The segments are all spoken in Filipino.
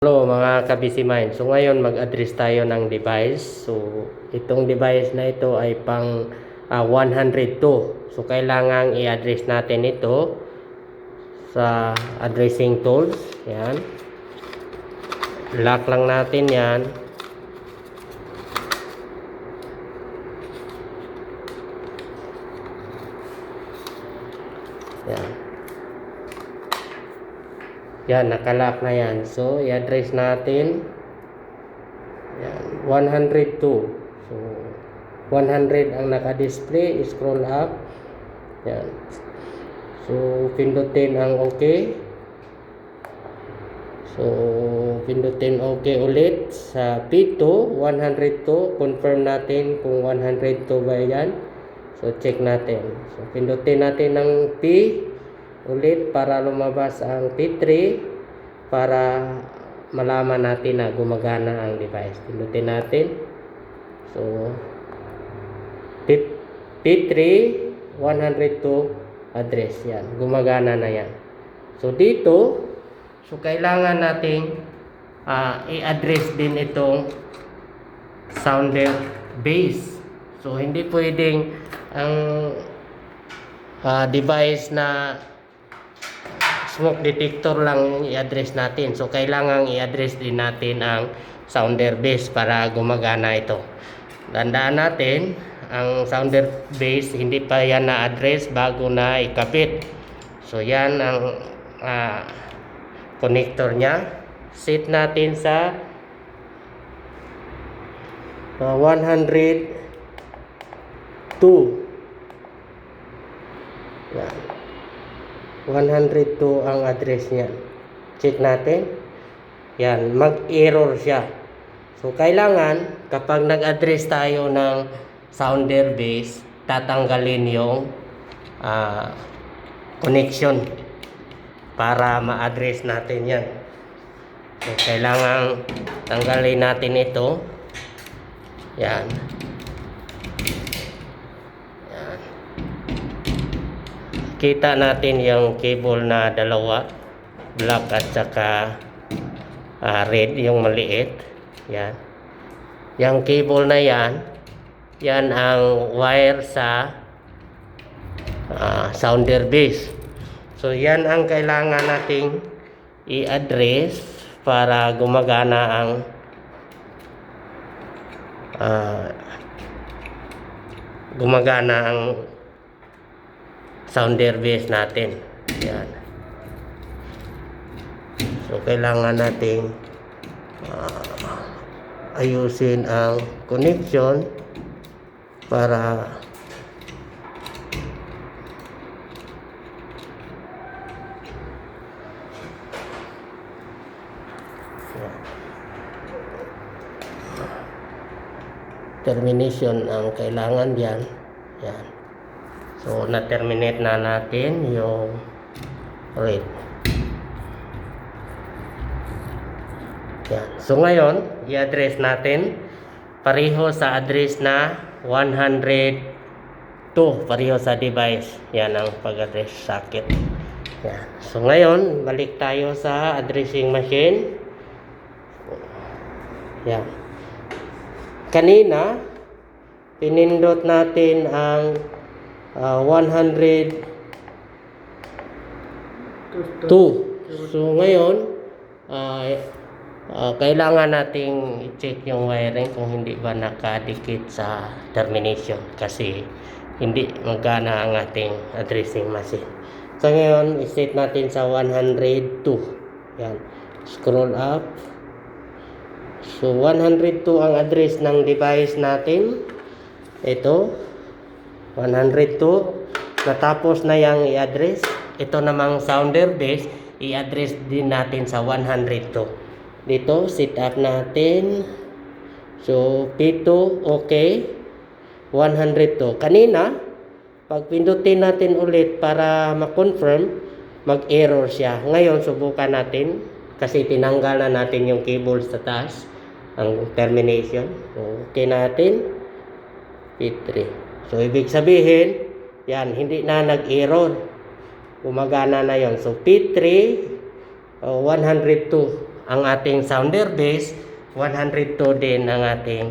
Hello mga kabisi mind. So ngayon mag-address tayo ng device. So itong device na ito ay pang 102. So kailangang i-address natin ito sa addressing tools. Yan. Lock lang natin yan. Yan. Yan, nakalock na yan. So, i-address natin. Yan, 102. So, 100 ang naka-display. Scroll up. Yan. So, pindutin ang OK. So, pindutin OK ulit. Sa P2, 102. Confirm natin kung 102 ba yan. So, check natin. So, pindutin natin ang P ulit para lumabas ang P3 para malaman natin na gumagana ang device. Pindutin natin. So P3 102 address yan. Gumagana na yan. So dito, so kailangan nating i-address din itong sounder base. So hindi pwedeng ang device na smoke detector lang i-address natin. So kailangan i-address din natin ang sounder base para gumagana ito. Tandaan natin, ang sounder base hindi pa yan na-address bago na ikabit. So yan ang connector nya. Set natin sa 102. Yan. 102 ang address niyan. Check natin. Yan, mag-error siya. So, kailangan kapag nag-address tayo ng sounder base, tatanggalin yung connection para ma-address natin yan. So, kailangan tanggalin natin ito. Yan. Kita natin yung cable na dalawa, black at saka red, yung maliit. Yan. Yung cable na yan, yan ang wire sa sounder base. So yan ang kailangan nating i-address para gumagana ang sounder base natin. Yan. So kailangan nating ayusin ang connection para termination ang kailangan diyan. Yan. So, na-terminate na natin yung red. Yan. So, ngayon, i-address natin pareho sa address na 102. Pareho sa device. Yan ang pag-address socket. Yan. So, ngayon, balik tayo sa addressing machine. Yan. Kanina, pinindot natin ang 102. So ngayon kailangan nating i-check yung wiring kung hindi ba nakadikit sa termination kasi hindi magana ang ating addressing machine. So ngayon i-set natin sa 102. Yan. Scroll up. So 102 ang address ng device natin. Ito 102. Natapos na yung i-address. Ito namang sounder base, i-address din natin sa 102. Dito, set up natin. So, P2, okay. 102. Kanina, pag pindutin natin ulit para ma-confirm, mag-error siya. Ngayon, subukan natin. Kasi tinanggal na natin yung cable sa taas. Ang termination. So, okay natin. P3. So, ibig sabihin, yan, hindi na nag-error. Gumagana na yon. So, P3, 102 ang ating sounder base, 102 din ang ating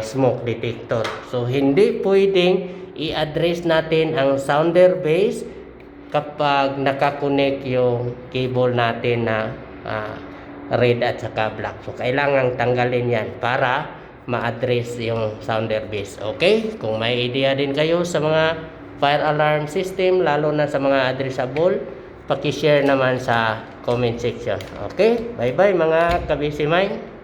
smoke detector. So hindi pwedeng i-address natin ang sounder base kapag nakakonect yung cable natin na red at saka black. So kailangan tanggalin yan para ma-address yung sounder base. Okay? Kung may idea din kayo sa mga fire alarm system, lalo na sa mga addressable, paki-share naman sa comment section. Okay? Bye-bye mga kabisi mine.